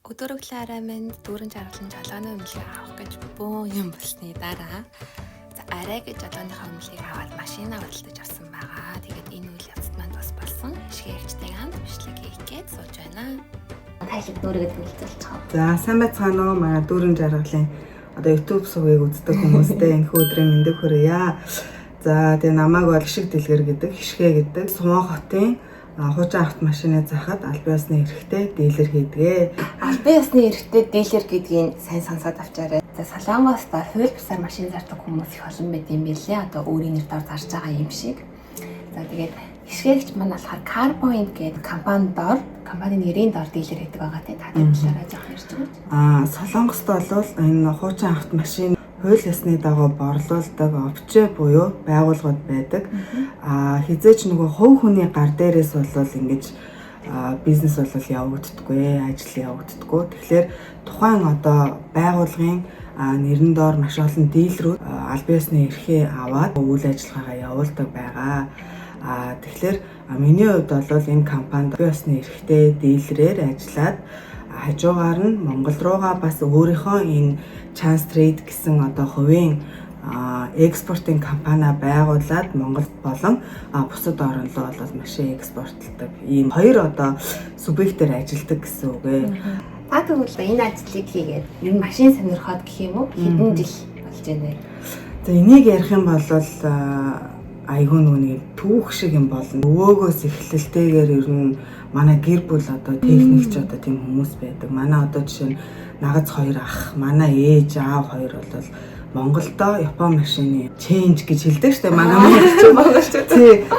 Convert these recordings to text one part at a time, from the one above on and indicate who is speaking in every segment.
Speaker 1: Өдөөрөглөө минь дүүрэн жаргалан жолооны үнэлгээ авах гэж бөөн юм болсны дараа арай гэж жолооныхаа үнэлгээг аваад машина худалдаж авсан байгаа. Тэгээд энэ үйл явцад манд бас болсон. Ишгээгчтэй хамт бичлэг хийгээд сууж байна. Тайлбар дүүргээд хэлцүүлж байгаа.
Speaker 2: За сайн байцгаана уу манай дүүрэн жаргалын одоо YouTube сувгийг үздэг хүмүүстээ энэхүү өдрийн мэндийг хүргье. За тэгээ намайг бол Ишэг Дэлгэр гэдэг, Хишгэ гэдэг Суван хотын хуучин автомашины захад албан ёсны эрхтэй дилер хийдгээ.
Speaker 1: Албан ёсны эрхтэй дилер гэдгийг сайн сонсоод авчаарай. За Солонгост хууль бусаар машин зардаг хүмүүс их олон байт юм билээ. Одоо өөрийн нэр дор зарж байгаа юм шиг. За тэгээд Хишгээгч маань болохоор CarPoint гэдэг компани нэрийн дор дилер хийдэг байгаа тийм. Та талаараа жоох ярьж байгаа.
Speaker 2: Солонгост бол энэ хуучин автомашин хууль ёсны дагуу борлуулдаг овчей буюу байгууллагууд байдаг. Хизээч нөгөө хувь хүний гар дээрээс бол ингэж бизнес бол явагддаггүй, ажил явагддаггүй. Тэгэхээр тухайн одоо байгууллагын нэрэн доор маш олон дилерүүд албан ёсны эрхээ аваад үйл ажиллагаагаа явуулдаг байгаа. Тэгэхээр миний хувьд бол энэ компанид албан ёсны эрхтэй дилерээр ажиллаад хажуугаар нь Монгол руугаа бас өөрийнхөө энэ Chance Trade гэсэн одоо хувийн экспортын компани байгуулад Монгол болон бусад орн руу бол машин экспортлдог. Ийм хоёр одоо субъектээр ажилладаг гэсэн үг ээ.
Speaker 1: Та тэгвэл энэ ажлыг хийгээд ер нь машин сонирхоод гэх юм уу? Хэдэн жил болж байна вэ?
Speaker 2: За энийг ярих юм бол айгүй нүг түүх шиг юм болно. Өвөөгөөс эхлэлтэйгээр ер нь манай гэр бүл одоо техникч одоо тийм хүмүүс байдаг. Манай одоо жишээ нь нагаз хоёр ах, манай ээж, аав хоёр бол Монголдо Япон машины change гэж хэлдэг шүү дээ. Манай монголчууд.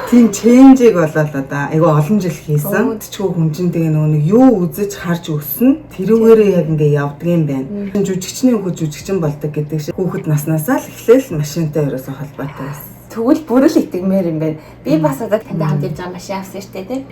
Speaker 2: Тийм change-ийг бол одоо айгүй олон жил хийсэн. Тэчгүй хүмжинтэй нэг юу үзэж харж өснө. Тэрүүгээрээ яг ингээ явдаг юм байна. Жүжигчний хүү жүжигчин болдог гэдэг шиг хүүхэд наснаасаа л эхлээл машинтай ерөөсөө холбоотой байсан.
Speaker 1: Тэгвэл бүрэл итгэмээр юм байна. Би бас одоо танд хамт явж байгаа машин авсан шүү дээ тийм.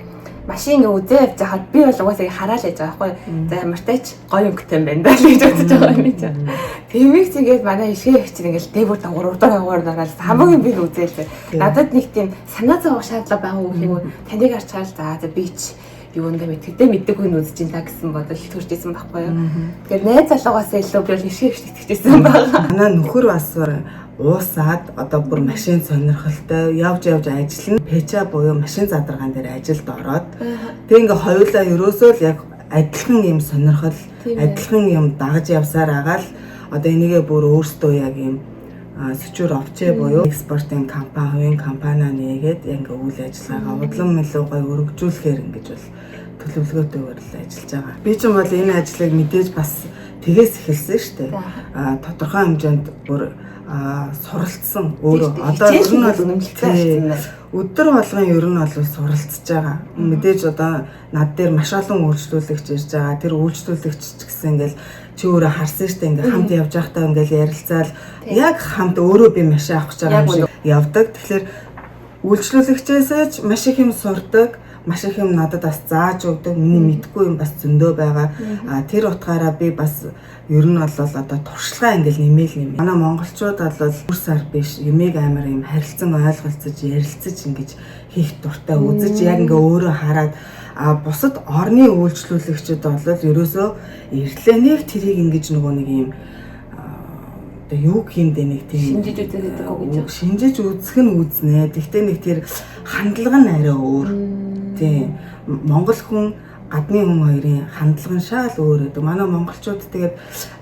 Speaker 1: Машин үзээ явж байхад би бол угаасаа хараал яж байгаа байхгүй. За ямартайч гоё өнгөтэй юм байна даа л гэж бодож байгаа юм чинь. Тэмээс ингээд манай ишгээгч ингээл дэвүр дагуур дараад хамгийн би үзээлээ. Надад нэг тийм санаа зовох шаардлага байгаа юм уу таныг харчаал за би ч юу нэ мэддэггүй нь үзэж ин та гэсэн бодол төрж исэн байхгүй юу. Тэгэхээр найз залуугаас илүү би ишгээгч итгэжсэн байгаа.
Speaker 2: Манай нөхөр бас уусаад одоо бүр машин сонирхолтой явж ажиллана. Печа буюу машин задаргаан дээр ажилд ороод тэг ингээ хоёулаа ерөөсөө л яг адилхан юм сонирхол, адилхан юм дагаж явсаар агаал одоо энийгээ бүр өөрсдөө яг юм сүчүр овчей буюу экспортын компани, хувийн компани нээгээд ингээ үйл ажиллагаагаа удлан илүү гоё өргөжүүлэхээр ингэж бол төлөвлөгөөтэйгээр л ажиллаж байгаа. Би ч юм бол энэ ажлыг мэдээж бас тэгээс эхэлсэн шүү дээ. Тодорхой хэмжээнд бүр суралцсан өөрөө одоо ер нь бол үнэмлэхтэй өдөр болгон ер нь бол суралцж байгаа. Мэдээж одоо над дээр маш олон үйлчлүүлэгч ирж байгаа. Тэр үйлчлүүлэгч ч гэсэн ингээл чи өөрөө харсан шүү дээ. Ингээл хамт явж байхдаа ингээл ярилцаал яг хамт өөрөө би машин авах гэж байгаа юм шиг явдаг. Тэгэхээр үйлчлүүлэгчээсээ ч маш их юм сурдаг. Маш их юм надад бас зааж өгдөг. Миний мэдгүй юм бас зөндөө байгаа. Тэр утгаараа би бас ер нь бол одоо туршлага ингээл нэмээл. Манай монголчууд бол бүрсаар биш юмэг амар юм харилцан ойлголцож, ярилцаж ингэж хийх дуртай, үзэж яг ингээ өөрөө хараад бусад орны үйлчлүүлэгчид бол ерөөсөө ирлээ нэг тэрийг ингэж нөгөө нэг юм одоо юу хийндэ нэг тийм
Speaker 1: шинжиж үзэх гэдэг үг.
Speaker 2: Шинжиж үзэх нь үзнэ. Гэхдээ нэг тэр хандлага нь арай өөр. Тийм. Монгол хүн гадны хүн хоёрын хандлага нь шал өөр гэдэг. Манай монголчууд тэгээд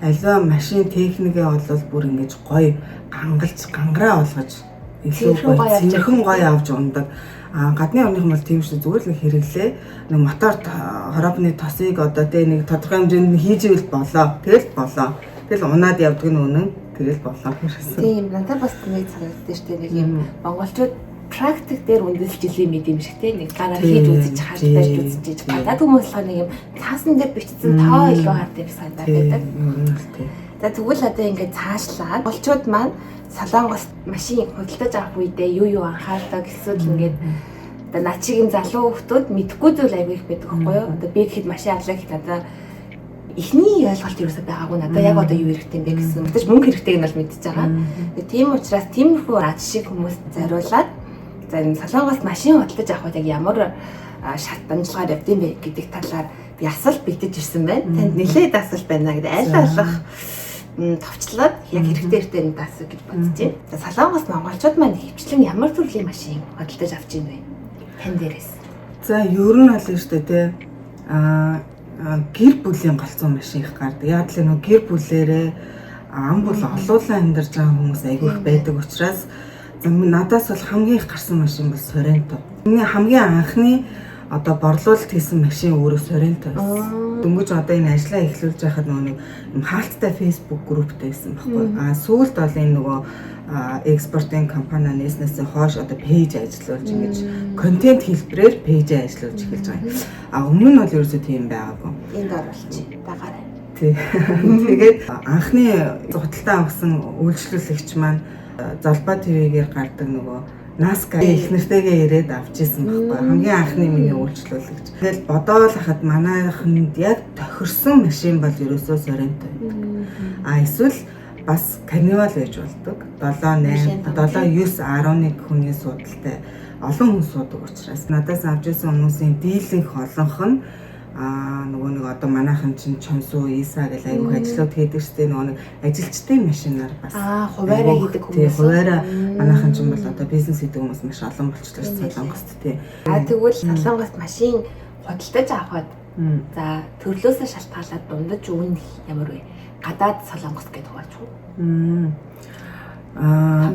Speaker 2: аливаа машин техникээ бол бүр ингэж гоё гангараа болгож илүү гоё цэвэрхэн гоё авч ундаг. Гадны орныхан бол тийм шүү зүгээр л нэг хэрэглээ. Нэг мотор хороопны тосыг одоо нэг тодорхой хэмжээнд хийж ивэл болоо. Тэгэл болоо. Тэгэл унаад явдаг нь үнэн. Тэгэл болоо гэсэн.
Speaker 1: Тийм. Надад бас нэг санагддаг шүү дээ. Нэг юм монголчууд практик дээр үндэслэж илийн мэд юм шиг тийм нэг гараар хийж үзэж харж байж үзэж гадаад хүмүүс болохоор нэг юм цаасан дээр бичсэн тоо илүү хард юм санагдаад байдаг. За тэгвэл одоо ингээд цаашлаад болчууд маань Солонгост машин худалдаж авах үедээ юу анхаардаг эсвэл ингээд одоо начигийн залуу хүмүүс мэдхгүй зүйл аягүй их байдаг байхгүй юу? Одоо би гэхэд машин авлаа гэхэд надаа эхний ойлголт юусаа байгаагүй надаа яг одоо юу хэрэгтэй юм бэ гэсэн. Мэдээж мөнгө хэрэгтэйг нь бол мэдчихэж байгаа. Тийм учраас тиймэрхүү аж шиг хүмүүст зориулаад за энэ Солонгост машин худалдаж авах яг ямар шат дамжлагаар явдсан бэ гэдэг талаар ясал битэж ирсэн байна. Танд нэлээд асуулт байна гэдэг аль болох товчлоод яг хэрэгтэй нэг дасах гэж бодож байна. За Солонгос монголчууд маань хөвчлэн ямар төрлийн машин хөдөлж авч ийн вэ? Тань дээрээс.
Speaker 2: За ер нь бол шүү дээ те гэр бүлийн голцоо машин их гардаг. Яг л нэг гэр бүлээрээ ам бол олуулан амьдарч байгаа хүмүүс айгүй их байдаг учраас надаас бол хамгийн их гарсан машин бол Sorento. Миний хамгийн анхны одоо борлуулалт хийсэн машин өөрөө Sorento байсан. Дөнгөж одоо энэ ажлаа эхлүүлж байхад нэг юм хаалттай Facebook групптэй байсан байхгүй. Сүүлд бол энэ нөгөө экспортын компани нээснээс хойш одоо пэйж ажиллуулж ингэж контент хэлбэрээр пэйж ажиллуулж эхэлж байгаа. Өмнө нь бол ерөөсөө тийм байгаагүй.
Speaker 1: Энд оруулчих байгаарай.
Speaker 2: Тэгээд анхны зугталтаа авсан үйлчлүүлэгч маань Залбаа ТV-гээр гардаг нөгөө Наска их нэртэйгээ ирээд авч ирсэн байхгүй. Хамгийн анхны миний үйлчлүүлэгч. Тэгэл бодоол хахад манайханд яг тохирсон машин бол ерөөсөө Sorento. Эсвэл бас Carnival байж болдог. 7 8 7 9 11 хүний судалтай олон хүн суудаг учраас надаас авч ирсэн хүмүүсийн дийлэнх олонх нь нөгөө нэг одоо манайхан чинь Чонсуу Иса гэл аягүй ажлууд хийдэг штеп нөгөө нэг ажилчдын машинаар бас
Speaker 1: хуваараа хийдэг хүмүүс.
Speaker 2: Хуваараа манайхан чинь бол одоо бизнес хийдэг хүмүүс маш олон болчихлоо Солонгост тий.
Speaker 1: Тэгвэл Солонгост машин худалдаж авахад за төрлөөсөө шалтгаалаад дундаж үн ямар вэ? Гадаад Солонгос гэдэг болж уу?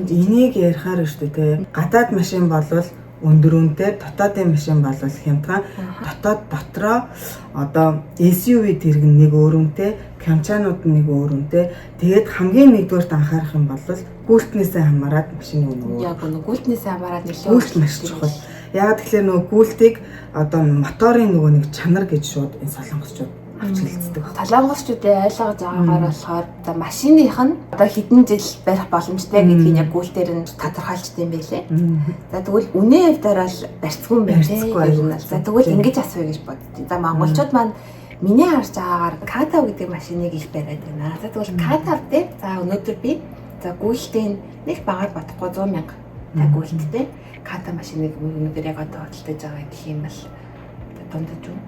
Speaker 2: Энийг ярихаар штеп тий. Гадаад машин болвол өндөрөнтэй, дотоодын машин бол хямдхан. Дотоод дотроо одоо SUV тэрэг нэг өөрөнтэй, камчаанууд нэг өөрөнтэй. Тэгээд хамгийн нэгдүгээрт анхаарах юм бол гүйлтнээсээ хамаарат машины үнэ.
Speaker 1: Яг гүн гүйлтнээсээ хамаарат нэлээд
Speaker 2: гүйлт маш чухал. Яг тэгэхээр нөгөө гүйлтийг одоо моторын нөгөө нэг чанар гэж шууд энэ солонгосчууд авч хэлцдэг.
Speaker 1: Солонгосчуудын ойлгож байгаагаар болохоор за машиных нь одоо хэдэн жил барих боломжтой гэдгийг яг гүйлтээр нь тодорхойлжтой юм байлээ. За тэгвэл үнийн хувьдаар бол барьцгүй юм байна. За тэгвэл ингэж асууя гэж бодчих. За монголчууд маань миний харж байгаагаар K5 гэдэг машиныг их бариад байна. За тэгвэл K5 дээр за өнөөдөр би за гүйлтийн нэг багаар бодохгүй 100,000 та гүйлттэй K5 машиныг өнөөдөр яг одоо худалдаж байгаа гэх юм бол дундаж юу?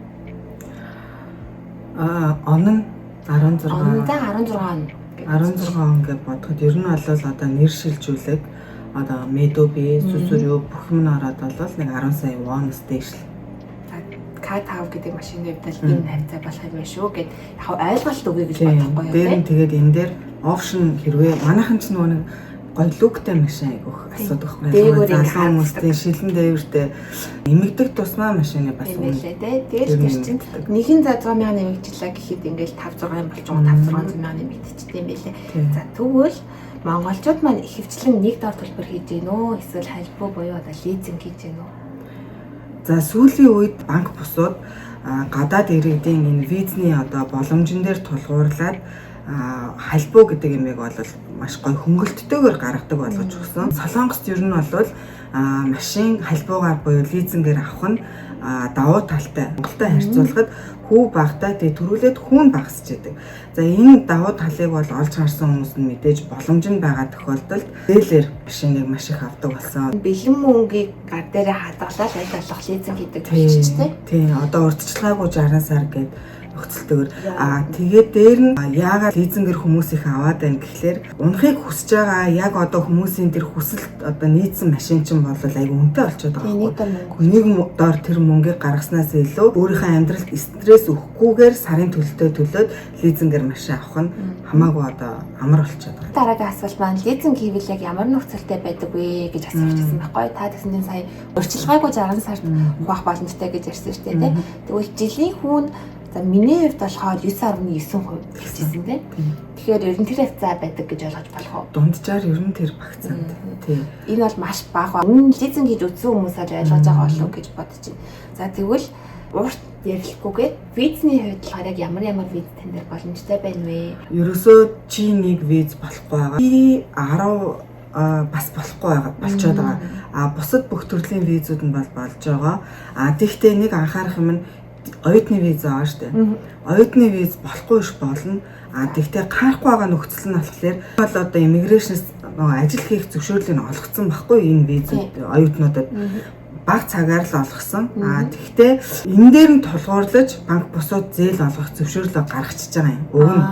Speaker 2: Он нь 16
Speaker 1: он 16
Speaker 2: он гэж бодоход ер нь бол одоо нэр шилжүүлэг одоо Medobi, Subaru бүх юм ороод бол нэг 10 сая won-с дээш л.
Speaker 1: K5 гэдэг машины хувьд л энэ хавцаа болох юм шүү гэд яг ойлголт өгье гэж бодохгүй юу.
Speaker 2: Дээр нь тэгээд энэ дээр опшн хэрвээ манайхан ч нөгөө нэг гоё луктэй машин айгүйх асуудаг байхгүй. Залуу хүмүүстэй шилэн дээвэртэй нэмэгдэх тусмаа машины бас
Speaker 1: үнэ лээ тий. Тэгээд тэр чинь нэгэн за 100,000 нэмэгдлээ гэхэд ингээл 5-6 болчихгоо 5-600,000 нэмэгдчихтэй юм байлээ. За тэгвэл монголчууд маань ихэвчлэн нэг дор төлбөр хийж гэнэ үү эсвэл хальбуу буюу одоо лизинг хийж гэнэ үү?
Speaker 2: За сүүлийн үед банк бусууд гадаад иргэдийн энэ визний одоо боломжн дээр тулгуурлаад хальбуу гэдэг юмыг бол маш гоё хөнгөлөлттэйгээр гаргадаг болгож өгсөн. Солонгост ер нь бол машин хальбуугаар буюу лизингээр авах нь давуу талтай. Монголтой харьцуулахад хүү багтаа тэг төрүүлээд хүүн багасч идэг. За энэ давуу талыг бол олж харсан хүмүүс нь мэдээж боломж нь байгаа тохиолдолд зээлэр машиныг маш их авдаг болсон.
Speaker 1: Бэлэн мөнгийг гар дээрээ хадгалаад аль болох лизинг хийдэг болчихтой.
Speaker 2: Тийм одоо урьдчилгаагүй 60 сар гээд нөхцөлтөөр тэгээд дээр нь яагаад лизингээр хүмүүс их аваад байна гэхлээр унахыг хүсэж байгаа яг одоо хүмүүсийн тэр хүсэлт одоо нийцсэн машин чинь бол айгүй үнэтэй болчиход байгаа байхгүй. Нэг доор тэр мөнгийг гаргаснаас илүү өөрийнхөө амьдралд стресс өгөхгүйгээр сарын төлөлтөд төлөөд лизингээр машин авах нь хамаагүй одоо амар болчиход байгаа.
Speaker 1: Дараагийн асуулт маань лизинг хийвэл яг ямар нөхцөлтэй байдаг вэ гэж асууж ирсэн байхгүй. Та тэгсэн сая урьдчилгаагүй 60 сард хуваах боломжтой гэж ярьсан шүү дээ. Тэгвэл жилийн хүүн за миний хувьд болохоор 9.9% гэсэн тийм. Тэгэхээр ер нь тэр хавцаа байдаг гэж ойлгож болох уу?
Speaker 2: Дунджаар ер нь тэр багцаанд. Тийм.
Speaker 1: Энэ бол маш бага. Өмнө лизинг хийж үзсэн хүмүүс ойлгож байгаа болов гэж бодож байна. За тэгвэл урт ярилцгүйгээр визний хувьд болохоор яг ямар виз тань дээр боломжтой байна вэ?
Speaker 2: Ерөөсөө G1 виз болохгүй байгаа. B10 бас болохгүй байгаа болчиход байгаа. Бусад бүх төрлийн визүүд нь бол болж байгаа. Тэгвэл нэг анхаарах юм нь оюутны виз байгаа шүү дээ. Оюутны виз болохгүй ш болно. Тэгвэл гарахгүй байгаа нөхцөл нь болохоор бол одоо иммиграшнээс ажил хийх зөвшөөрлийг олгоцсон байхгүй энэ визүүд оюутнуудад. бага цагаар л олгосон. Тэгэхдээ энэ дээр нь тулгуурлаж банк бусууд зээл олгох зөвшөөрлөө гаргачихж байгаа юм. Уг нь.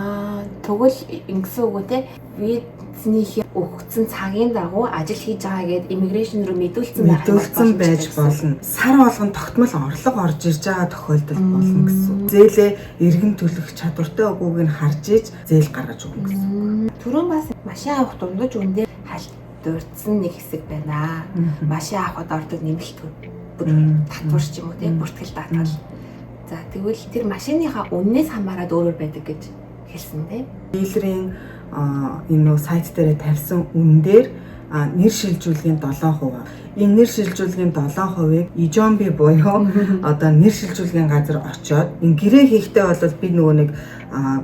Speaker 1: Тэгвэл ингэсэн үг үү те визнийхээ өгсөн цагийн дагуу ажил хийж байгаа гэдээ иммиграшн руу мэдүүлсэн
Speaker 2: байж болно. Сар болгон тогтмол орлого орж ирж байгаа тохиолдол болно гэсэн. Зээлээ эргэн төлөх чадвартай үгүйг нь харж иж зээл гаргаж өгнө гэсэн.
Speaker 1: Түрүүн бас машин авах дундаж үндэ халт дурдсан нэг хэсэг байна. Машин авахд ордог нэмэлт татвар ч юм уу тийм бүртгэл даатгал. За тэгвэл тэр машиныхаа үннээс хамаарат өөрөөр байдаг гэж хэлсэн тийм.
Speaker 2: Дилерийн энэ сайт дээр тавьсан үн дээр нэр шилжүүлгийн 7%. Энэ нэр шилжүүлгийн 7%-ыг Ижомби буюу одоо нэр шилжүүлгийн газар очоод энэ гэрээ хийхдээ бол би нөгөө нэг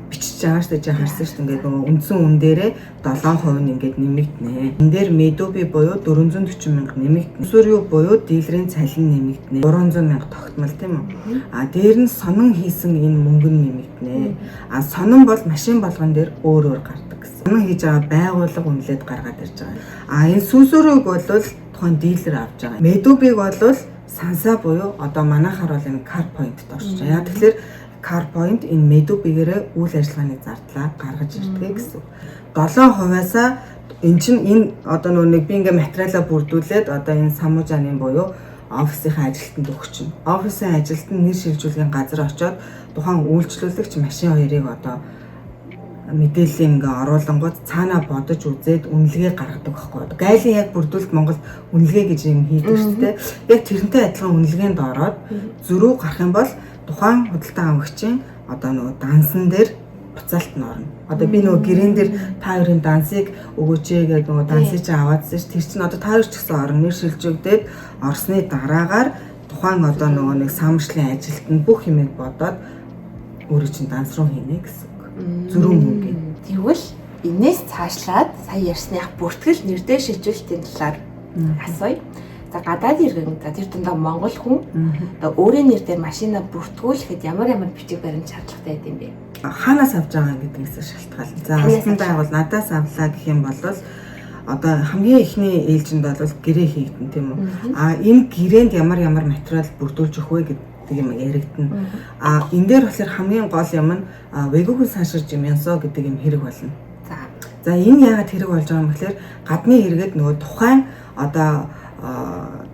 Speaker 2: бичиж байгаа шүү дээ харсан шүү дээ ингээд нөгөө үндсэн үн дээрээ 7% нь ингээд нэмэгдэнэ. Энэ дээр Медоби буюу 440 мянга нэмэгдэнэ. Сүрью буюу дилерийн цалин нэмэгдэнэ. 300 мянга тогтмол тийм үү? Дээр нь сонон хийсэн энэ мөнгө нь нэмэгдэнэ. Сонон бол машин болгон дээр өөр гардаг гэсэн. Сонон хийж байгаа байгууллага үнэлээд гаргаад ирж байгаа. Энэ сүсүрийг бол тухайн дилер авч байгаа. Медобиг бол сансаа буюу одоо манайхаар бол энэ кар поинтд орж байгаа. Тэгэхээр кар поинт энэ медобигээрээ үйл ажиллагааны зардлаа гаргаж ирдэг гэсэн. 7%-аас эн чинь энэ одоо нэг би ингээ материалаа бүрдүүлээд одоо энэ самужааны буюу офисынхаа ажилтнанд өгч чинь. Офисын ажилтнанд нэр шилжүүлгийн газар очоод тухайн үйлчлүүлэгч машин хоёрыг одоо мэдээллийн ингээ оруулангууд цаанаа бодож үзээд үнэлгээ гаргадаг байхгүй. Гайлын яг бүрдүүлэлт Монголд үнэлгээ гэж юм хийдэг шүү дээ. Яг тэрнтэй адилхан үнэлгээнд ороод зөрүү гарах юм бол тухайн худалдан авагчийн одоо нөгөө дансан дээр буцаалт нь орно. Одоо би нөгөө гэрэн дээр та хоёрын дансыг өгөөч гэдэг нөгөө дансыг чи аваадсэн ш. Тэр чинь одоо та хоёр ч гэсэн орон нэр шилжүүлээд орсны дараагаар тухайн одоо нөгөө нэг самжлын ажилт нь бүх юмыг бодоод өөрөө чинь данс руу хийнэ гэсэн. Зүрх мөнгө.
Speaker 1: Тэгвэл энэс цаашлаад сая ярьсных бүртгэл нэрээр шилжүүлэлтийн талаар асууя. За гадаад иргэн за тэр дундаа монгол хүн одоо өөрийн нэрээр машина бүртгүүлэхэд ямар бичиг баримт шаардлагатай байд юм бэ?
Speaker 2: Хаанаас авч байгаа гэдгээс шалтгаална. За алсын байгуул надаас авлаа гэх юм бол одоо хамгийн ихний ээлжинд бол гэрээ хийгдэн тийм үү. Энэ гэрээнд ямар материал бүрдүүлж өгөх вэ гэдэг юм яригдана. Энэ дээр болохоор хамгийн гол юм нь вэгүүхэн санширж юмсоо гэдэг юм хэрэг болно. За энэ яагаад хэрэг болж байгаа юм гэхээр гадны хэрэгэд нөгөө тухайн одоо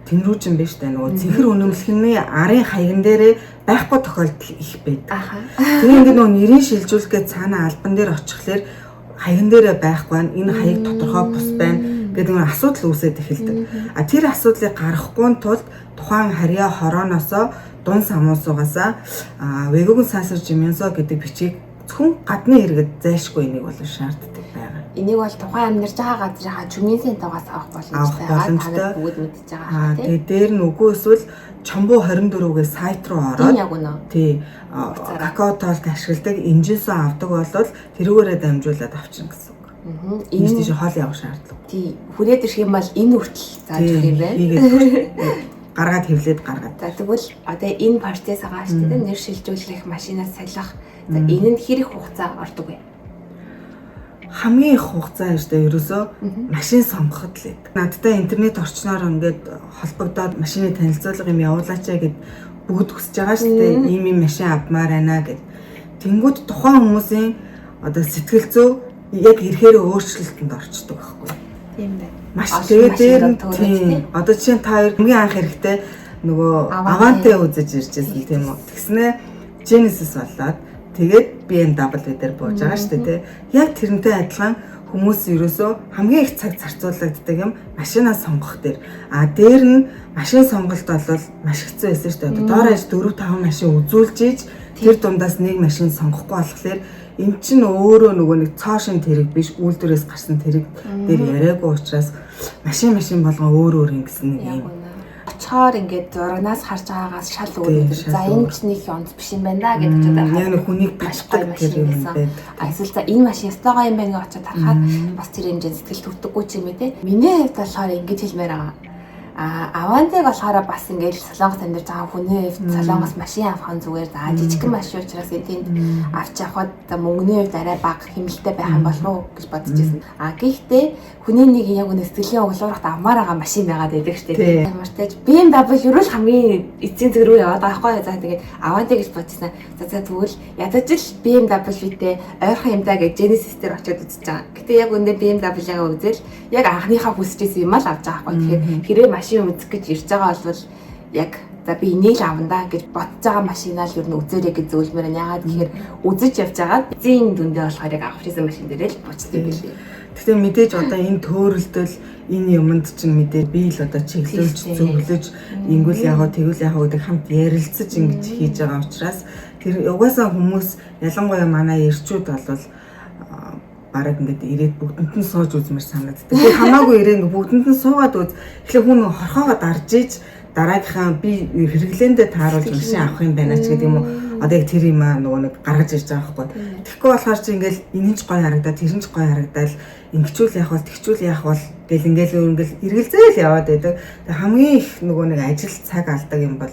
Speaker 2: тэнрүүжин биш үү нөгөө цэнхэр үнэмлэхний арын хаягн дээрээ байхгүй тохиолдол их байдаг. Тэгээ ингээд нөгөө нэрийн шилжүүлэхэд цаана албан дээр очихлаар хаягн дээрээ байхгүй нь энэ хаяг тодорхой бус байна гэдэг нэг асуудал үүсээд эхэлдэг. Тэр асуудлыг гаргахгүй тулд тухайн харьяа хорооноосоо дун самуусуугаасаа вэгүүхэн сансарж юмсоо гэдэг бичиг зөвхөн гадны хэрэгэд зайлшгүй энийг бол шаарддаг байгаа.
Speaker 1: Энийг бол тухайн амьдарч байгаа газрынхаа чүмийн сентогоос авах боломжтой байгаа. Та бүгд мэдчихэж байгаа тийм.
Speaker 2: Тэгээ дээр нь үгүй эсвэл Чомбо 24-гээ сайт руу ороод
Speaker 1: яг үнэ.
Speaker 2: Тий. Какаотолд ашигладаг инженсоо авдаг бол тэрүүгээрээ дамжуулаад авчихна гэсэн үг. Энэ тийш хоол явах шаардлага.
Speaker 1: Тий. Хүрээд ирэх юм бол энэ хүртэл зааж өгөх юм байна.
Speaker 2: Гаргаад хевлээд гаргаад.
Speaker 1: За тэгвэл одоо энэ процесс байгаа шүү дээ. Нэр шилжүүлэх, машинаас салих. За энэ нь хэрэг хугацаа ордог вэ?
Speaker 2: Хамгийн их хугацаа штэ ерөөсөө машин сонгоход л байдаг. Надтай интернет орчноор ингээд холбогдоод машины танилцуулга юм явуулаач гэд бүгд хүсэж байгаа штэ. Ийм машин авмаар байна гэд. Тэнгүүд тухайн хүмүүсийн одоо сэтгэл зүй яг ирэхээр өөрчлөлтөнд орчдөг байхгүй.
Speaker 1: Тийм байна.
Speaker 2: Маш тэгээд дээр нь одоо жишээ нь та хоёр хамгийн анх хэрэгтэй нөгөө Аванте үзэж ирж байсан тийм үү. Тэгснэ Genesis болоод тэгээд BMW дээр бууж байгаа шүү дээ. Яг тэрнтэй адилхан хүмүүс ерөөсөө хамгийн их цаг зарцуулагддаг юм машинаа сонгох дээр. Дээр нь машин сонголт бол маш хэцүү байсан шүү дээ. Доор аж 4-5 машин үзүүлж ийж тэр дундаас нэг машин сонгохгүй болохоор эн чинь өөрөө нөгөө нэг цоошин тэрэг биш үйлдвэрээс гарсан тэрэг дээр яриаггүй учраас машин болгон өөр юм гэсэн нэг юм.
Speaker 1: Очоор ингээд зурагнаас харж байгаагаас шал өөр юм. За энэ ч нэг онц биш юм байна да гэж бодоод
Speaker 2: яг хүнийг баштай машин байсан.
Speaker 1: Эсвэл за энэ машин стогоо юм байна гэж очоод харахад бас тэр хэмжээнд сэтгэл төвдөггүй ч юм ээ те. Миний хувьд болохоор ингэж хэлмээр байгаа. Авантыг болохоор бас ингээд Солонгос амьдарч байгаа хүний хувьд Солонгос машин авах нь зүгээр за жижигхэн машин учраас тэнд авч явахад мөнгөний хувьд арай бага хэмнэлттэй байх юм болов уу гэж бодож байсан. Гэхдээ хүний нэг яг үнэ сэтгэлийн углуурахт авмаар байгаа машин байгаад байдаг шүү дээ. Ямартай BMW юу л хамгийн эцсийн зэрэг рүү яваад байгаа байхгүй. За тэгээд авантыг гэж бодчихсан. За тэгвэл ядаж л BMW-тэй ойрхон юм даа гэж Genesis дээр очиод үзэж байгаа. Гэтэ яг үнэ BMW-гаа үзэл яг анхныхаа хүсчихсэн юм л авч байгаа байхгүй. Тэгэхээр хэрэг машин үзэх гэж ирж байгаа бол яг за би энийг л авна гэж бодож байгаа машинаа л ер нь үзээрэй гэж зөвлөмөр нь. Ягаад гэхээр үзэж явж байгаа эзэн дүндээ болохоор яг авах гэсэн машин дээр л буцдаг билээ.
Speaker 2: Тэгэхээр мэдээж одоо энэ төөрөлтөл энэ юмд чинь мэдээ би л одоо чиглүүлж зөвлөж ингүүл яагаад тэгвэл яагаад гэдэг хамт ярилцаж ингэж хийж байгаа учраас тэр угаасаа хүмүүс ялангуяа манай эрчүүд бол бараг ингээд ирээд бүгдэнд нь сууж үзмэр санагддаг. Би хамаагүй ирээ ингээд бүгдэнд нь суугаад үз. Тэгэхээр хүн хорхоогоо дарж иж дараагийнхаа би хэрэглээндээ тааруулж машин авах юм байна ч гэдэг юм уу. Одоо яг тэр юм нөгөө нэг гаргаж ирж байгаа байхгүй. Тэгэхгүй болохоор чи ингээд энэ ч гоё харагдаад тэр нь ч гоё харагдаад ингэчүүл яах бол тэгчүүл яах бол гэл ингээл эргэлзээл яваад байдаг. Тэгээ хамгийн их нөгөө нэг ажил цаг алдаг юм бол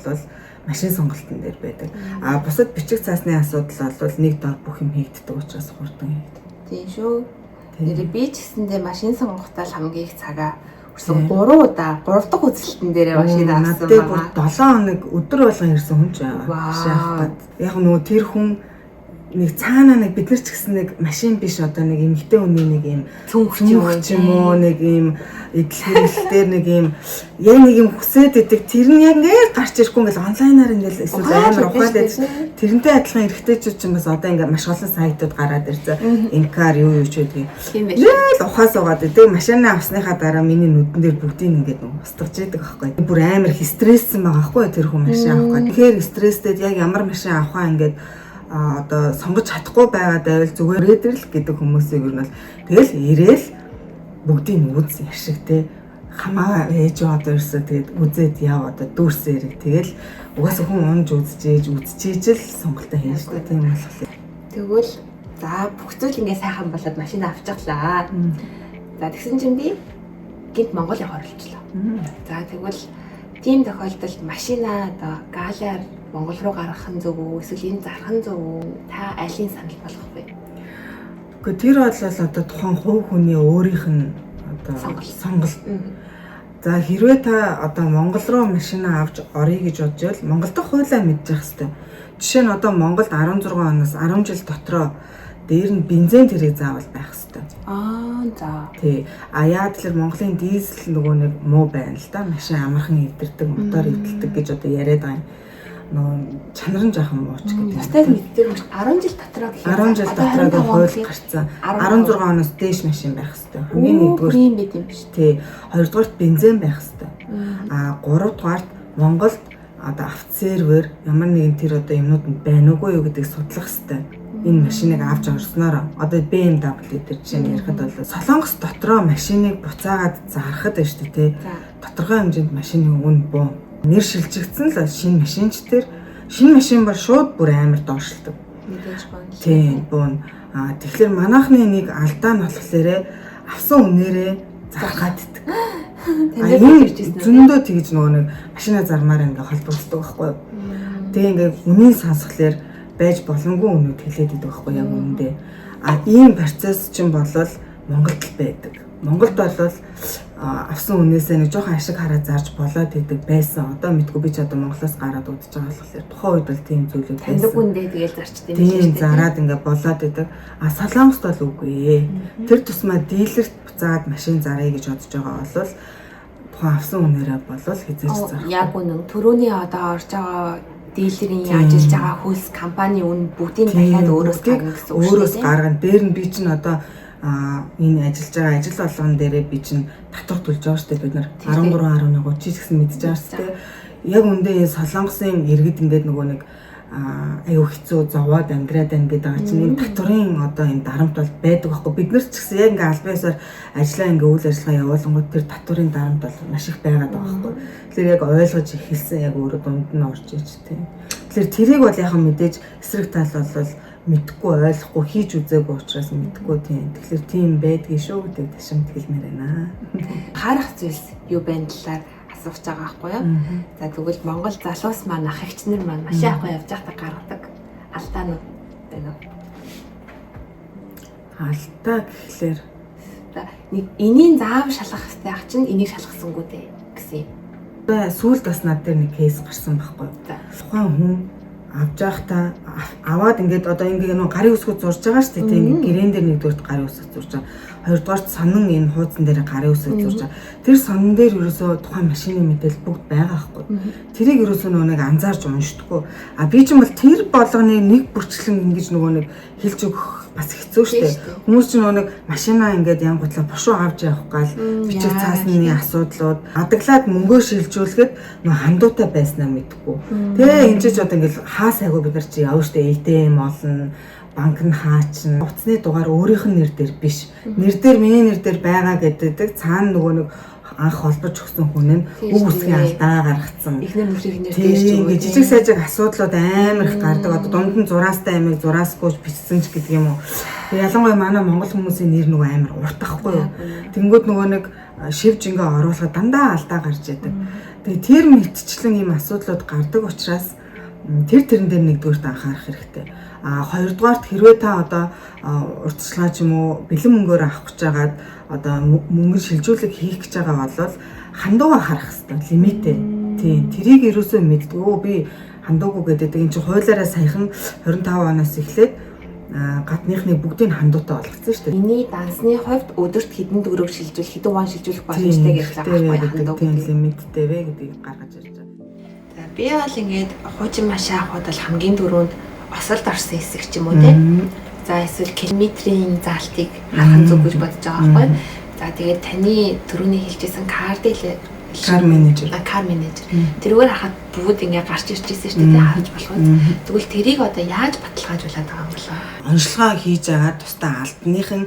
Speaker 2: машин сонголтын дээр байдаг. Бусад бичиг цаасны асуудал бол нэг дор бүх юм хийгддэг учраас хурдан хийгддэг.
Speaker 1: Тийм шүү. Тэр би ч гэсэндээ машин сонгохдоо хамгийн их цагаа өрсөн 3 удаа 3 дахь үзэлтэн дээрээ машин авсан байгаа.
Speaker 2: 7 хоног өдөр болгон ирсэн хүн ч байгаа. Яг нөгөө тэр хүн нэг цаана нэг бид нар ч гэсэн нэг машин биш одоо нэг эмэгтэй хүний нэг юм
Speaker 1: цүнх
Speaker 2: юм уу нэг юм эдлэл дээр нэг юм яг нэг юм хүсээд идэг тэр нь яг ингээд гарч ирэхгүй ингээл онлайнаар ингээл эсвэл амар ухаад байж тэрнтэй адилхан эргэжтэйчүүд ч юм бас одоо ингээд маш олон сайтууд гараад ирсэн инкар юу ч гэдэг юм ухаас угаад идэг машинаа авсныхаа дараа миний нүдэн дээр бүгдийг ингээд устгаж идэг аахгүй бүр амар их стресссэн байгаа аахгүй тэр хүн машин авах гэхээр стресстэй яг ямар машин авахаа ингээд одоо сонгож чадахгүй байгаад байвал зүгээр рэдэрл гэдэг хүмүүсийг юу нь тэгэл ирээл бүгдийг үз яшиг те хамаа ээж одоо ерөөсөө тэгээд үзээд яв одоо дүүрсэн хэрэг тэгэл угаасаа хүн унж үзчихээж л сонголтоо хийж та тийм болохоор
Speaker 1: тэгвэл за бүх зүйл ингээ сайхан болоод машин авчихлаа. За тэгсэн чинь би гинт Монгол явахаар болчихлоо. За тэгвэл тийм тохиолдолд машинаа одоо гаалаар Монгол руу гаргах нь зөв үү? Эсвэл энэ зарах нь зөв үү? Та алийг санал болгох вэ?
Speaker 2: Гэхдээ тэр бол одоо тухайн хувь хүний өөрийнх нь одоо сонголт. За хэрвээ та одоо Монгол руу машина авч орё гэж бодвол Монгол дахь хуулиа мэдчих хэвээр. Жишээ нь одоо Монголд 16 оноос 10 жил дотроо дээр нь бензин тэрэг заавал байх хэвээр.
Speaker 1: За.
Speaker 2: Тий. Яа тэгэхээр Монголын дизель нөгөө нэг муу байна л да. Машин амархан эвдэрдэг, мотор эвдэлдэг гэж одоо яриад байгаа юм. Нөө чанар нь жоохон мууч гэдэг.
Speaker 1: Настай мэддэг 10 жил дотроо гэхээр
Speaker 2: 10 жил дотроо хууль гарцсан. 16 оноос дээш машин байх хэвээр. Хамгийн нэгдүгээр
Speaker 1: юм бид юм биш.
Speaker 2: Тий. Хоёрдугаарт бензин байх хэвээр. Гуравдугаарт Монголд одоо автосервер ямар нэгэн тэр одоо юмнууд байна уугүй юу гэдгийг судлах хэвээр. Энэ машиныг авч орсноор одоо BMW дээр жишээ нь ярихад бол Солонгос дотроо машиныг буцаагаад зархад байна шүү дээ тий. Тодорхой хэмжээнд машины үн буу. Нэр шилжигдсэн л шинэ машинч төр шинэ машин бол шууд бүр амар дооршилдог.
Speaker 1: Мэдээж байна.
Speaker 2: Тийм буун. Тэгэхээр манайхны нэг алдаа нь болохоор авсан үнээрээ зархаад иддэг. Зөндөө тэгж нөгөө нэг машина зармаар ингээ холбогддог байхгүй юу. Тэгээ ингээ үнийн сонсхолоор байж боломгүй үнүүд хэлээд идэг байхгүй яг үнэндээ. Ийм процесс чинь болол Монголд л байдаг. Монголд бол авсан үнээсээ нэг жоохон ашиг хараад зарж болоод идэг байсан. Одоо мэдгүй би ч одоо Монголоос гараад удаж байгаа болохоор тухайн үед бол тийм зүйлүүд байсан.
Speaker 1: Таньдаг үндэ тэгэл зарчдаг юм
Speaker 2: шиг тийм зараад ингээ болоод идэг. Солонгост бол үгүй. Тэр тусмаа дилерт буцаад машин заръя гэж бодож байгаа бол тухайн авсан үнээрээ болол хязгаарч зарах.
Speaker 1: Яг үнэн төрөний одоо орж байгаа дилерийн ажиллаж байгаа хөлс компани үн бүгдийг дахиад өөрөөс гаргана гэсэн үг шүү дээ.
Speaker 2: Өөрөөс гаргана. Дээр нь би чинь одоо энэ ажиллаж байгаа ажил болгон дээрээ би чинь татвар төлж байгаа шүү дээ бид нар 13.1 чи гэсэн мэдж байгаа шүү дээ. Яг үндэ энэ Солонгосын иргэд ингээд нөгөө нэг аюу хэцүү зовоод амьдраад байна гэдэг байгаа чинь энэ татварын одоо энэ дарамт бол байдаг байхгүй бид нар ч гэсэн яг ингээд аль биесээр ажиллаа ингээд үйл ажиллагаа явуулангууд тэр татварын дарамт бол маш их байгаад байгаа байхгүй. Тэгэхээр яг ойлгож эхэлсэн яг өөрөө дунд нь орж иж тийм. Тэгэхээр тэрийг бол яг мэдээж эсрэг тал бол мэдхгүй ойлгохгүй хийж үзээгүй учраас мэдхгүй тийм. Тэгэхээр тийм байдгийг шүү гэдэг ташимт хэлмээр байна.
Speaker 1: Харах зүйлс юу байна талаар асууж байгаа байхгүй юу. За тэгвэл Монгол залуус маань ах эгчнэр маань машин авах явж байхдаа гаргадаг алдаанууд байна уу?
Speaker 2: Алдаа гэхлээр
Speaker 1: нэг энийг заав шалгах хэрэгтэй ах чинь энийг шалгасангүй дээ гэсэн юм.
Speaker 2: одоо сүүлд бас над дээр нэг кейс гарсан байхгүй. Тухайн хүн авч явахдаа аваад ингээд одоо ингээд нэг гарын үсгүүд зурж байгаа шүү дээ. Тийм гэрээн дээр нэгдүгээрт гарын үсэг зурж байгаа. Хоёрдугаарт сонин энэ хуудсан дээр гарын үсэг зурж байгаа. Тэр сонин дээр ерөөсөө тухайн машины мэдээлэл бүгд байгаа байхгүй. Тэрийг ерөөсөө нэг анзаарч уншдаггүй. А би ч юм бол тэр болгоны нэг бүрчлэн ингэж нөгөө нэг хэлж өгөх бас хэцүү шүү дээ. Хүмүүс ч нэг машинаа ингээд янгуутлаа бошуу авч явах гал бичиг цаасны асуудлууд адаглаад мөнгөө шилжүүлэхэд нөө хандуутай байснаа мэдгүй. Тэгээ энэ ч одоо ингээд хаа сайгүй бид нар чи явна шүү дээ. ATM олно, банк нь хаачна. Утасны дугаар өөрийнх нь нэр дээр биш. Нэр дээр миний нэр дээр байгаа гэдэг цаана нөгөө нэг анх холбож өгсөн хүн нь үг үсгийн алдаа гаргацсан.
Speaker 1: Эхнэр мөрийг нэр дээр ч юм уу.
Speaker 2: Жижиг сажиг асуудлууд амар их гардаг. Одоо дунд нь зураастай амиг зураасгүйч бичсэн ч гэдэг юм уу. Ялангуяа манай монгол хүмүүсийн нэр нөгөө амар уртахгүй юу. Тэнгүүд нөгөө нэг шивж ингээ оруулахад дандаа алдаа гарч идэг. Тэгээ тэр мэтчлэн ийм асуудлууд гардаг учраас тэрэн дээр нэгдүгээрт анхаарах хэрэгтэй. А хоёрдугаарт хэрвээ та одоо урьдчилгаа ч юм уу бэлэн мөнгөөр авах гэж байгаад одоо мөнгө шилжүүлэг хийх гэж байгаа бол хандууга харах хэрэгтэй лимитээ. Тийм тэрийг ерөөсөө мэддгөө би хандуугүй гэдэг. Энд чинь хуулиараа саяхан 25 оноос эхлээд гадныхны бүгдийг хандуутай болгоцсон шүү дээ.
Speaker 1: Миний дансны хувьд өдөрт хэдэн төгрөг шилжүүлэх, хэдэн вон шилжүүлэх боломжтой гэж байгаа
Speaker 2: байхгүй лимиттэй вэ гэдгийг гаргаж ирж байгаа.
Speaker 1: За би бол ингээд хуучин машин авахд бол хамгийн түрүүнд осолд орсон хэсэг ч юм уу те. За эсвэл километрийн заалтыг харах зүг гэж бодож байгаа байхгүй. За тэгээд таны түрүүний хэлжсэн
Speaker 2: кар менежер.
Speaker 1: Тэрүүгээр хахад бүгд ингээ гарч ирж ирсэн шүү дээ харж болох үү. Тэгвэл тэрийг одоо яаж баталгаажуулаад байгаа юм болоо?
Speaker 2: Онцлогоо хийж байгаа тусдаа албаныхан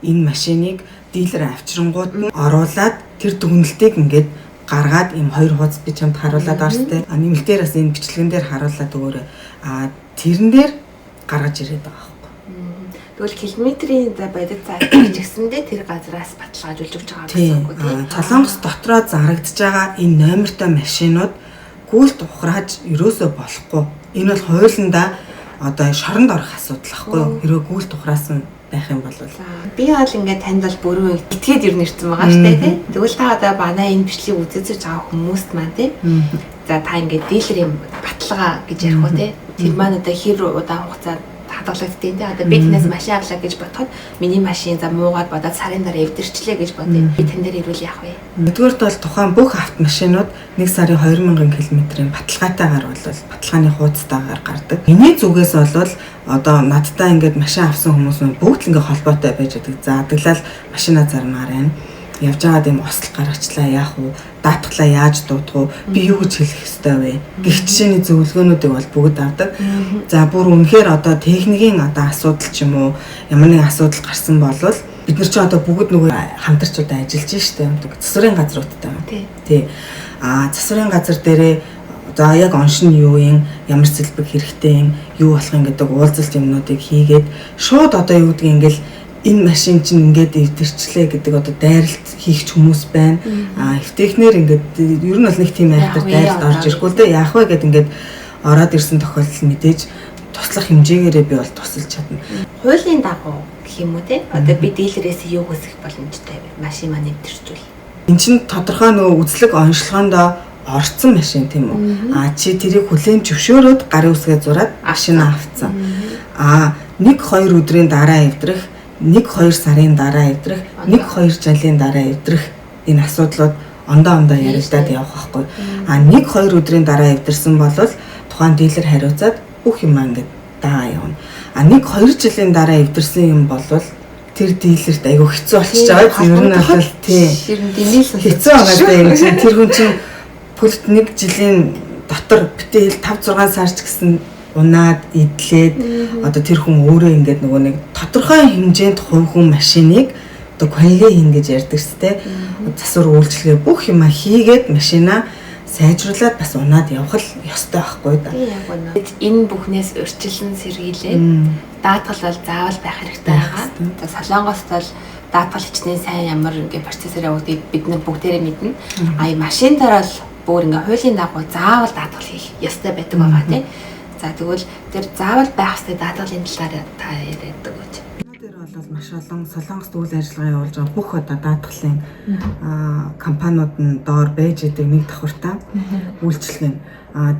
Speaker 2: энэ машиныг дилер авчрангууд нь оруулаад тэр дүгнэлтийг ингээд гаргаад ийм хоёр хуудас би чамд харуулад байгаа шүү дээ. Нэмэлтээр бас энэ бичлэгэн дээр харуулад өгөөрэй. Тэрэн дээр гаргаж ирээд байгаа байхгүй.
Speaker 1: Тэгвэл километрийн бодит цааш гэсэндээ тэр газраас баталгаажуулж өгч байгаа гэсэн үг тийм.
Speaker 2: Солонгос дотроо зарагдж байгаа энэ номертой машинууд гүйлт ухрааж ерөөсөө болохгүй. Энэ бол хуулиндаа одоо шоронд орох асуудал байхгүй юу? Хэрвээ гүйлт ухраасан байх юм бол
Speaker 1: би бол ингээд танд бол бүрэн итгээд ирнэ ирсэн байгаа шүү дээ тийм. Тэгвэл та одоо манай энэ бичлэгийг үзэж байгаа хүмүүст маань тийм. За та ингээд дилерийн баталгаа гэж ярих уу тийм. Тэр маань одоо хэр удаан хугацаанд хадгалагддаг тийм. Одоо би танаас машин авлаа гэж бодоход миний машин за муугаар бодоод сарын дараа эвдэрчлээ гэж бодъё. Би тань дээр ирүүл яах вэ?
Speaker 2: Нэгдүгээрт бол тухайн бүх автомашинууд 1 сарын 20,000 км-ийн баталгаатайгаар бол баталгааны хуудастайгаар гардаг. Миний зүгээс бол одоо надтай ингээд машин авсан хүмүүс нь бүгд л ингээд холбоотой байж байгаа. За адаглал машина зармаар байна. Явж байгаа юм ослол гаргачлаа яах вэ? Даатглаа яаж дуудах вэ? Би юу гэж хэлэх ёстой вэ? Гэх жишээний зөвлөгөөнүүдийг бол бүгд авдаг. За бүр үнэхээр одоо техникийн одоо асуудал ч юм уу ямар нэгэн асуудал гарсан бол бид нар ч одоо бүгд нөгөө хамтарч одоо ажиллаж штэ засварын газруудтай. Тий. Засварын газар дээрээ за яг оншин юу юм, ямар сэлбэг хэрэгтэй юм, юу болох юм гэдэг уулзалт юмнуудыг хийгээд шууд одоо юу гэдгийг ингээл энэ машин чинь ингээд эвдэрчлээ гэдэг одоо дайралт хийх хүмүүс байна. Эвтэхнэр ингээд ер нь бол нэг тийм айхтар дайралт орж ирэхгүй л дээ. Яах вэ гэд ингээд ороод ирсэн тохиолдол мэдээж туслах хэмжээгээрээ би бол тусалж чадна.
Speaker 1: Хуулийн дагуу гэх юм уу те? Одоо би дилерээс юу хүсэх боломжтой вэ? Машин маань эвдэрчүүл.
Speaker 2: Эн чинь тодорхой нөгөө үзлэг онцлогоондоо орцсон машин тийм үү? Чи тэрийг хүлээн зөвшөөрөөд гарын үсгээ зураад машина авцсан. 1-2 өдрийн дараа эвдрэх 1-2 сарын дараа эвдрэх, 1-2 жилийн дараа эвдрэх энэ асуудлууд ондоо яригдаад явах байхгүй. 1-2 өдрийн дараа эвдэрсэн бол тухайн дилер хариуцаад бүх юм ингээд даа явна. 1-2 жилийн дараа эвдэрсэн юм бол тэр дилерт айгүй хэцүү болчихж байгаа. Ер нь бол тийм. Хэцүү байгаа юм чинь тэр хүн чинь пүлт 1 жилийн дотор битэл 5-6 сар ч гэсэн унаад идлээд одоо тэр хүн өөрөө ингээд нөгөө нэг тодорхой хэмжээнд хувь хүн машиныг одоо конле хийн гэж ярьдаг ч тийм засвар үйлчлэгээ бүх юм хийгээд машина сайжруулад бас унаад явах л ёстой байхгүй да.
Speaker 1: Тийм яг үнэ. Энэ бүхнээс өрчлөн сэргийлээд даатгал бол заавал байх хэрэгтэй байгаа. За Солонгост бол даатгал хичнээн сайн ямар ингээ процессор явагдгийг бид нар бүгдээрээ мэднэ. А энэ машин дээр бол бүр ингээ хуулийн дагуу заавал даатгал хийх ёстой байдаг байгаа тийм. За тэгвэл тэр заавал байх ёстой даатгалын талаар та яриад өгөөч.
Speaker 2: Бол маш олон Солонгост үйл ажиллагаа явуулж байгаа бүх одоо даатгалын компаниуд нь доор байж идэг нэг давхартай үйлчлэг нь.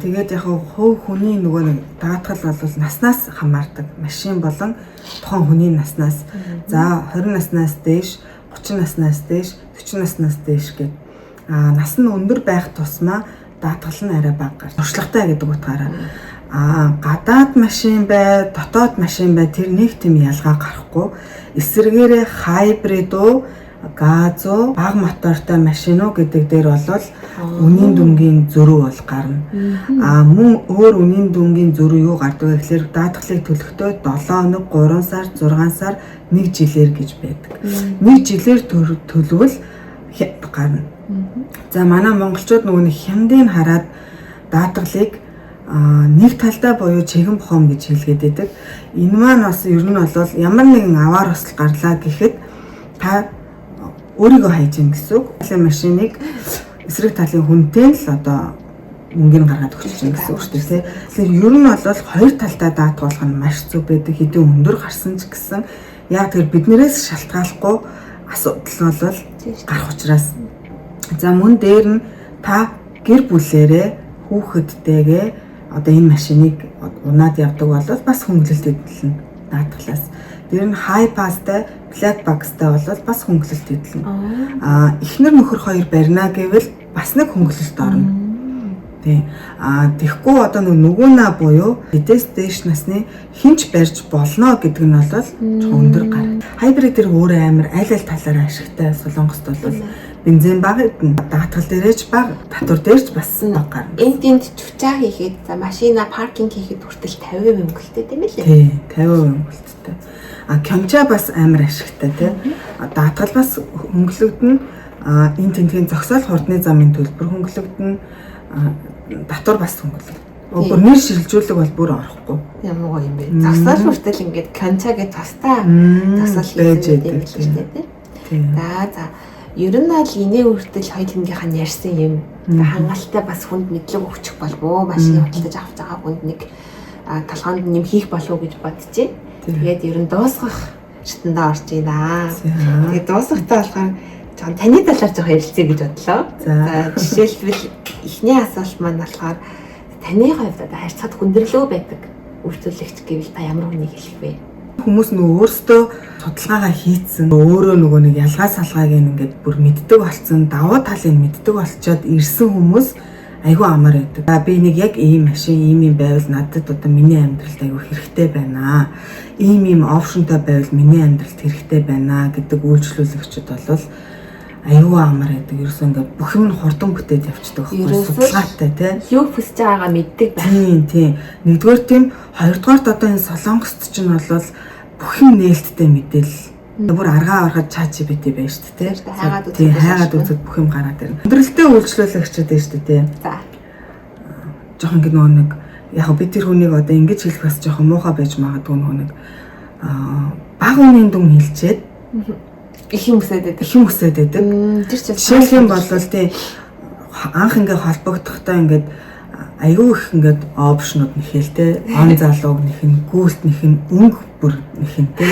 Speaker 2: Тэгээд яг хувь хүний нөгөө нэг даатгал бол наснаас хамаардаг. Машин болон тухайн хүний наснаас. За 20 наснаас дээш, 30 наснаас дээш, 40 наснаас дээш гэдэг. Нас нь өндөр байх тусмаа даатгал нь арай бага гарч. Туршлагатай гэдэг утгаараа гадаад машин бай, дотоод машин бай тэр нэг тийм ялгаа гарахгүй. Эсвэргээрээ хайбрид уу, газ уу, бага мотортой машин уу гэдэг дээр бол үнийн дүнгийн зөрүү бол гарна. Мөн өөр үнийн дүнгийн зөрүү юу гардаг вэ гэхээр даатгалыг төлөхдөө 7 хоног, 3 сар, 6 сар, 1 жилээр гэж байдаг. 1 жилээр төлөвл гарна. За манай монголчууд нөгөө хямдыг хараад даатгалыг нэг талдаа буюу чигэн бохом гэж хэлгээд байдаг. Энэ маань бас ер нь бол ямар нэгэн аваар осол гарлаа гэхэд та өөрийгөө хайж ийн гэсэн үг. Машиныг эсрэг талын хүнтэй л одоо мөнгөний гаргаад өгч чинь гэсэн үг шүү дээ. Тэгэхээр ер нь бол хоёр талдаа даатгуулах нь маш зөв байдаг. Хэдэн өндөр гарсан ч гэсэн яг тэр биднээс шалтгааллахгүй асуудал бол гарах учраас. За мөн дээр нь та гэр бүлээрээ хүүхэдтэйгээ одоо энэ машиныг унаад явдаг бол бас хөнгөлөлт эдэлнэ даатгалаас. Тэр нь high pass-тай, black box-тай бол бас хөнгөлөлт эдэлнэ. Эхнэр нөхөр хоёр барина гэвэл бас нэг хөнгөлөлт орно. Тий. Тэгэхгүй одоо нөгөөнаа буюу эдээс дээш насны хинч барьж болно гэдэг нь бол өндөр гар. Хайбрид тэр өөрөө амар аль аль талаараа ашигтай. Солонгост бол бензин бага эдэн, даатгал дээрэж бага, татвар дээрч бас бага гарна.
Speaker 1: Энд чүчаа хийхэд, за машина паркинг хийхэд хүртэл 50% хөнгөлөлттэй тийм ээ лээ.
Speaker 2: Тий, 50% хөнгөлөлттэй. Кямча бас амар ашигтай тий. Даатгал бас хөнгөлөгдөн, энэ тентгийн зогсоол хурдны замын төлбөр хөнгөлөгдөн, татвар бас хөнгөлөгдөн. Өөр нэр шилжүүлэг бол бүр орохгүй.
Speaker 1: Ямар гоё юм бэ. Зогсоол хүртэл ингээд кямча гэж тустай зогсоол хийж байдаг шүү дээ. За ер нь аль инээ үртэл хоёулынгийнх нь ярьсан юм хангалттай бас хүнд мэдлэг өгчих болов уу машины худалдаж авч байгаа хүнд нэг толгоонд нэм хийх болов уу гэж бодчихъя. Тэгээд ер нь дуусгах шатндаа орж байна. Тэгээд дуусгахтаа болохоор жоохон таны талаар жоохон ярилцъя гэж бодлоо. За жишээлбэл эхний асуулт маань болохоор таны хувьд одоо харьцаад хүндрэлөө байдаг үйлчлэгч гэвэл та ямар хүнийг хэлэх вэ?
Speaker 2: Хүмүүс нөгөө өөрсдөө судалгаагаа хийцэн өөрөө нөгөө нэг ялгаа салгааг ингээд бүр мэддэг болцсон давуу талыг мэддэг болчоод ирсэн хүмүүс айгүй амар байдаг. Би нэг яг ийм машин ийм юм байвал надад одоо миний амьдралд айгүй хэрэгтэй байна. Ийм опшнтай байвал миний амьдралд хэрэгтэй байна гэдэг үйлчлүүлэгчид бол айгүй амар байдаг. Ерөөсөө ингээд бүх юм хурдан бүтээд явчихдаг байхгүй судалгаатай тий.
Speaker 1: Юу хүсэж байгаагаа мэддэг байх.
Speaker 2: Тийм. Нэгдүгээр тийм, хоёрдугаарт одоо энэ Солонгост ч нь бол бүх юм нээлттэй мэдээлэл. Бүр аргаа ороход ChatGPT байна шүү дээ тий. Хайгаад үзээд бүх юм гараад ирнэ. Өндөрлөлттэй үйлчлүүлэгчид байна шүү дээ тий. За. Жохон ингэ нөгөө нэг яг би тэр хүнийг одоо ингэж хэлэх бас жохон муухай байж магадгүй нөгөө нэг бага үнийн дүн хэлчихэд
Speaker 1: их юм өсөд байдаг.
Speaker 2: Их юм өсөд байдаг.
Speaker 1: Тэр чинь
Speaker 2: жишээлх юм бол тий анх ингээ холбогдохдоо ингээд аюу их ингээд опшнууд нэхэл те он залууг нэхэн гүйлт нэхэн өнгө бүр нэхэн те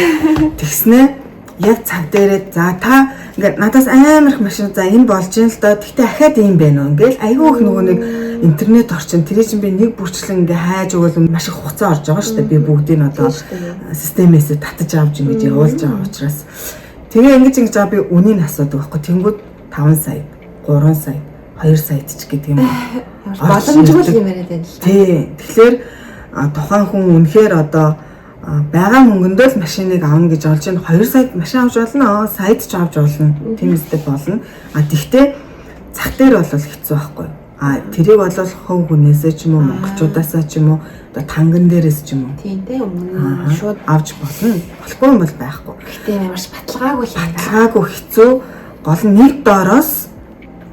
Speaker 2: тэгснэ яг цаг дээрээ за та ингээд надаас амар их машин за энэ болж юм л доо тэгтээ ахаад юм байна уу ингээл аюу их нөгөө нэг интернет орчин тэрий чинь би нэг бүрчлэн ингээ хайж өгвөл маш их хугацаа орж байгаа шүү дээ би бүгдийг одоо системээс татаж авч ингэж явуулж байгаа учраас тэгээ ингэж байгаа би үнийн асуудаг байхгүй тэнгүүд 5 сая 3 сая 2 сая ч гэдэг юм
Speaker 1: боломжгүй юм яриад байна л та.
Speaker 2: Тий. Тэгэхээр тухайн хүн үнэхээр одоо байгаа мөнгөндөө л машиныг авна гэж олж ийн 2 саяд машин авч болно, саяд ч авч болно. Тийм үстэй болно. Тэгтээ зах дээр бол хэцүү байхгүй. Тэрийг бол хөв хүнээсээ ч юм уу монголчуудаасаа ч юм уу одоо танган дээрээс ч юм уу.
Speaker 1: Тийм дээ өмнө шууд
Speaker 2: авч болно. Болохгүй юм бол байхгүй.
Speaker 1: Гэтэ ямарч баталгаагүй юм да.
Speaker 2: Баталгаагүй хэцүү. Гол нь нэг доороос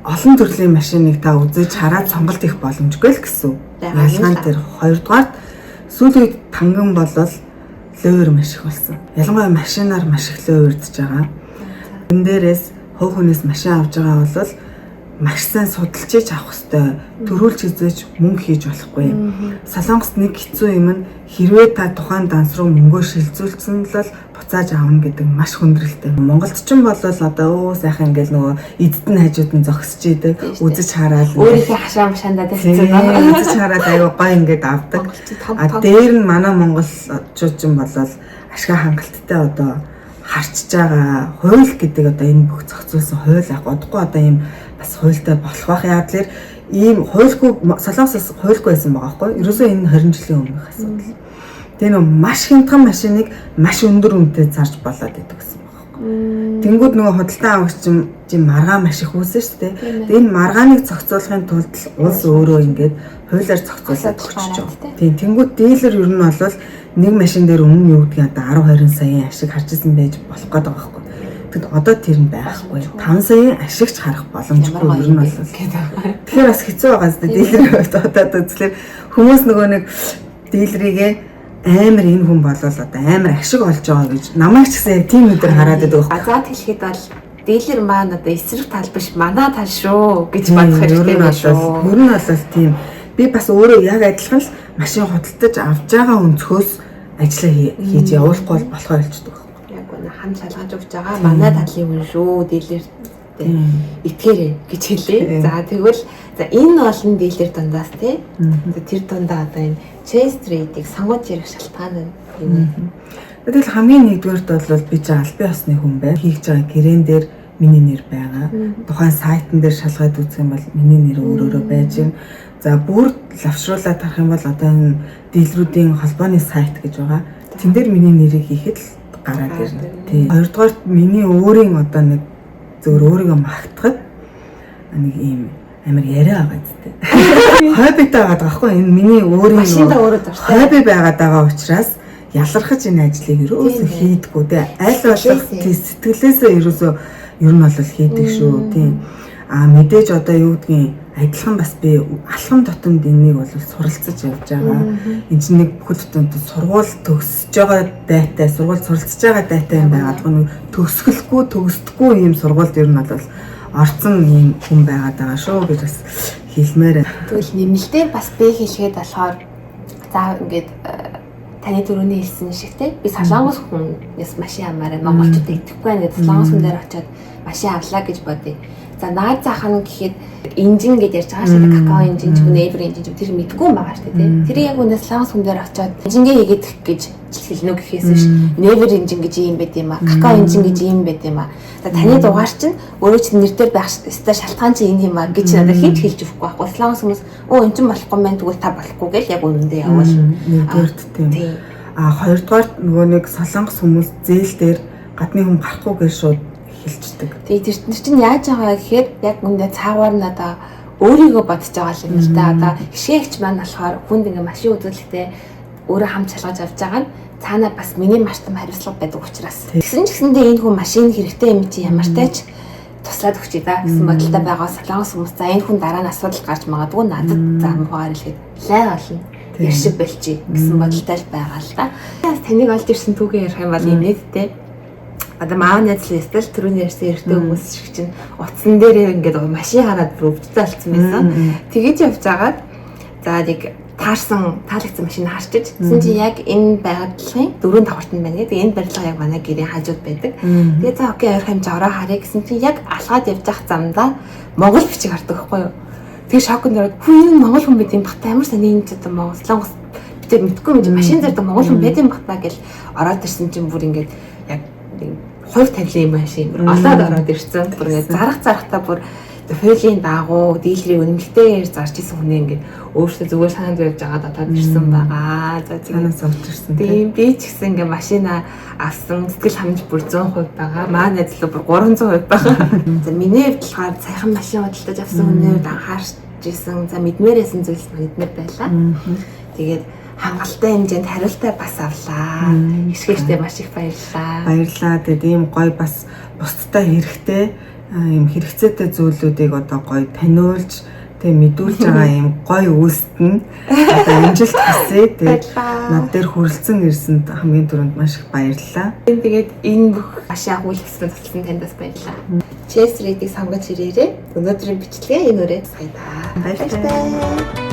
Speaker 2: олон төрлийн машиныг та үзэж хараад сонголт хийх боломжгүй л гэсэн. Ялгаан тэр хоёрдугаар сүүлийн үед танган болол ловер маш их болсон. Ялангуяа машинаар маш их ловердж байгаа. Энэ дээрээс хувь хүнээс машин авч байгаа бол маш сайн судалж авах хэрэгтэй. Төрүүлж хизээж мөнгө хийж болохгүй. Солонгост нэг хэцүү юм нь хэрвээ та тухайн данс руу мөнгөө шилжүүлсэн л буцааж авна гэдэг маш хүндрэлтэй. Монголд ч юм бол одоо сайхан ингээл нөгөө эдд нь хажууд нь зогсож идэг, үзэж хараад
Speaker 1: өөрийнхөө хашаа машаандаа тавьчихсан.
Speaker 2: үзэж хараад аюу гой ингээд авдаг. Дээр нь манай монголчууд ч юм бол ашгаа хангалттай одоо харчж байгаа хууль гэдэг одоо энэ бүх зохицуулсан хууль яг удахгүй одоо ийм бас хуультай болох байх. Яг л ийм хуульгүй Солонгосоос хуульгүй байсан байгаа байхгүй. Ерөөсөө энэ 20 жилийн өмнөх асуудал. Тэгээ нөө маш хямдхан машиныг маш өндөр үнэтэй зарж болоод идэг гэсэн байгаа байхгүй. Тэнгүүд нөгөө худалдан авагч чинь маргаан маш их үүсэн шүү дээ. Тэгээ энэ маргааныг зохицуулахын тулд улс өөрөө ингээд хуулиар зохицуулаад өгч байгаа. Тийм тэнгүүд дилер ер нь бол нэг машин дээр өмнө юу гэдгийг одоо 12 саяын ашиг харжсэн байж болох гэдэг байгаа байхгүй. Тэгэд одоо тэр нь байхгүй. 5 саяын ашигч харах боломжгүй ер нь бол. Тэгэхээр бас хэцүү байгаа зү дилерийн хувьд одоо үзлээ хүмүүс нөгөө нэг дилерийгээ амар энэ хүн болол одоо амар ашиг олж байгаа гэж намайг ч гэсэн яг тийм өдөр хараад байдаг байхгүй.
Speaker 1: Азаад хэлэхэд бол дилер маань одоо эсрэг тал биш манай тал шүү гэж бодох хэрэгтэй байна шүү.
Speaker 2: Ер нь бол тийм би бас өөрөө яг адилхан л машин худалдаж авч байгаа өнцгөөс ажиллаа хийж явуулахгүй болохоор хэлчихдэг.
Speaker 1: Яг гоо хан шалгаж өгч байгаа манай талын хүн шүү дилертэй итгээрэй гэж хэлээ. За тэгвэл за энэ олон дилер дундаас тий тэр дундаа одоо энэ Chase Trade-ийг сонгож ярих шалтгаан нь юм.
Speaker 2: Тэгэл хамгийн нэгдүгээрт бол би ч албан ёсны хүн байна. Хийж байгаа гэрээн дээр миний нэр байгаа. Тухайн сайтн дээр шалгаад үзэх юм бол миний нэр өөрөөрөө байж юм. За бүр лавшруулаад харах юм бол одоо энэ дилерүүдийн холбооны сайт гэж байгаа. Тэн дээр миний нэрийг хийхэд л гараад ирнэ. Тий. Хоёрдугаарт миний өөрийн одоо нэг зөвөр өөрийгөө магтахад нэг ийм амар яриа байгаа зү. Хобби байгаад байгаа хгүй энэ миний өөрийн хобби байгаад байгаа учраас ялархаж энэ ажлыг ерөөсөө хийдэггүй те аль болох сэтгэлээсээ ерөөсөө ер нь бол хийдэг шүү тийм мэдээж одоо юу гэдгийг адилхан бас би алхам дотомд энийг бол суралцаж явж байгаа. Энд чинь нэг бүхэл бүтэн сургууль төгсөж байгаа дайтай, сургууль суралцж байгаа дайтай юм байгаад нэг төгсгөлгүй, төгсдөггүй ийм сургуульд ер нь бол орцсон ийм хүн байгаад байгаа шүү гэж бас хэлмээр.
Speaker 1: Тэгвэл нэмэлтээр бас би хэлгээд болохоор за ингээд таны түрүүний хэлсэн шиг те би солонгос хүнээс машин авмаар монголчууд идэхгүй байна гэдэг солонгос хүн дээр очиод машин авлаа гэж бодъё. За наад зах нь гэхэд инжин гэж ярьж байгаа шүү дээ. Какао инжин ч нейбер инжин ч тэр мэдгүй юм байгаа шүү дээ. Тэр яг үнэ солонгос хүн дээр очиод инжингээ хийгээд гэж хэлнэ гэхээс биш. Нейбер инжин гэж юм байт юм аа. Какао инжин гэж юм байт юм аа. За таны дугаар чинь өөрөө чинь нэр дээр байх ёстой шалтгаан чинь энэ юм аа гэж надад хийж хэлж өгөхгүй байхгүй. Солонгос хүмүүс өө эн чинь болохгүй мэн тэгвэл та болохгүй гэл яг үнэндээ явуул.
Speaker 2: Нэгдүгээрт тийм. Хоёрдугаар нөгөө нэг солонгос хүмүүс зээл дээр гадны хүн гарахгүй гэж шууд хэлчихдэг.
Speaker 1: Тэгээ тэр чинь яаж байгаа гэхээр яг үндэ цаагаар нь одоо өөрийгөө бодож байгаа юм л да. Одоо хишээгч маань болохоор хүнд ингээ машин үзүүлэхдээ өөрөө хамт шалгаж авч байгаа нь цаанаа бас миний маш том хариуцлага байдаг учраас. Тэгсэн ч гэсэндээ энэ хүн машин хэрэгтэй юм чи ямартай ч туслаад өгчий да гэсэн бодолтой байгаа солонгос хүмүүс за энэ хүн дараа нь асуудал гарч магадгүй надад замхаар хэлгээд лай болно. Яршиг болчих гэсэн бодолтой л байгаа л да. Таныг олж ирсэн түүхээ ярих юм бол инээдтэй. Одоо маав найзлал түрүүний ярьсан эрэгтэй хүмүүс шиг чинь утсан дээр ингээд машин хараад өвдөлтөй болсон байсан. Тэгэж явж агаад за нэг таалагдсан машин харчиж тэгсэн чинь яг энэ байгалийн 4-5 хортон байна гэдэг. Энэ барилга яг манай гэрийн хажууд байдаг. Тэгээ за окей ойрхон жавраа харъя гэсэн чинь яг алгаад явж ах замдаа Монгол бичиг хардаг байхгүй юу. Тэгээ шокнд ороод хүү энэ Монгол хүн байт юм бахта амар сайн энэ ч одоо Монгол Солонгос бид мэдгүй юм машин зардаг Монгол хүн байт юм бахта гэл ороод ирсэн чинь бүр ингээд яг хувь тавилын машин олоод ороод ирсэн. Бүр ингээд зарахтаа бүр фэйлийн даагуу дийлрийг үнэмлэхтэйгээр зарж исэн хүнээ ингээд өөртөө зүгээр санаад явж байгаа дотоод ирсэн байгаа. За
Speaker 2: цаанаас орж ирсэн.
Speaker 1: Тийм би ч гэсэн ингээд машина авсан сэтгэл ханамж бүр 100% байгаа. Маа найзлаа бүр 300% байгаа. За миний хувьд болохоор сайхан машин худалдаж авсан хүнээр анхаарч ирсэн. За мэдмээрсэн зүйлс мэдмээр байлаа. Тэгээд хангалттай хэмжээнд хариултаа бас авлаа. Хишгээртэй маш их баярлалаа.
Speaker 2: Баярлалаа. Тэгээд ийм гоё бас бусдтай хэрэгтэй ийм хэрэгцээтэй зүйлүүдийг одоо гоё таниулж тэг мэдүүлж байгаа ийм гоё үйлсэнд одоо амжилт хүсье. Тэгээд над дээр хүрэлцэн ирсэнд хамгийн түрүүнд маш их баярлалаа.
Speaker 1: Тэгээд энэ бүх ашиг агуулсан туслан таньдас баярлалаа. Chess Read-ийг сонгож ирээрэй. Өнөөдрийн бичлэгээ энэ үрээ сая та.
Speaker 2: Баярлалаа.